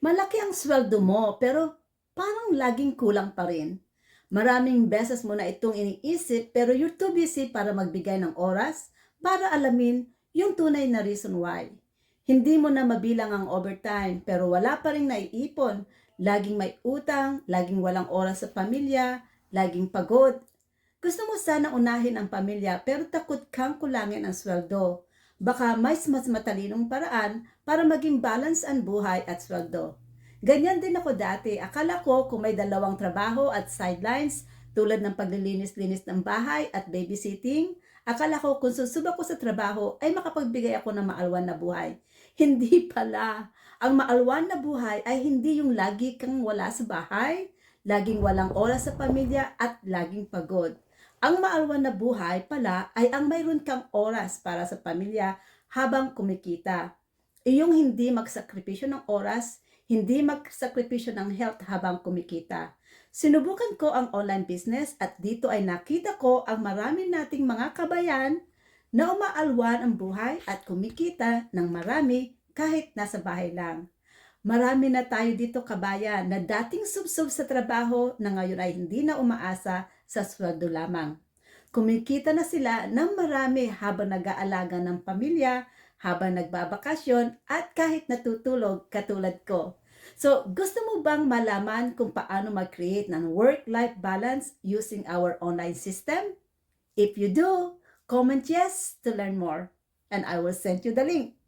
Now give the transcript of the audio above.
Malaki ang sweldo mo pero parang laging kulang pa rin. Maraming beses mo na itong iniisip pero you're too busy para magbigay ng oras para alamin yung tunay na reason why. Hindi mo na mabilang ang overtime pero wala pa rin naiipon. Laging may utang, laging walang oras sa pamilya, laging pagod. Gusto mo sana unahin ang pamilya pero takot kang kulangin ang sweldo. Baka mas matalinong paraan para maging balance ang buhay at sweldo. Ganyan din ako dati. Akala ko kung may dalawang trabaho at sidelines tulad ng paglilinis-linis ng bahay at babysitting, akala ko kung susubok ko sa trabaho ay makapagbigay ako ng maalwan na buhay. Hindi pala. Ang maalwan na buhay ay hindi yung lagi kang wala sa bahay, laging walang oras sa pamilya at laging pagod. Ang maalwan na buhay pala ay ang mayroon kang oras para sa pamilya habang kumikita. Iyong hindi magsakripisyo ng oras, hindi magsakripisyo ng health habang kumikita. Sinubukan ko ang online business at dito ay nakita ko ang marami nating mga kabayan na umaalwan ang buhay at kumikita ng marami kahit nasa bahay lang. Marami na tayo dito kabayan na dating subsob sa trabaho na ngayon ay hindi na umaasa sa sweldo lamang. Kumikita na sila ng marami habang nag-aalaga ng pamilya, habang nagbabakasyon at kahit natutulog katulad ko. So, gusto mo bang malaman kung paano mag-create ng work-life balance using our online system? If you do, comment yes to learn more and I will send you the link.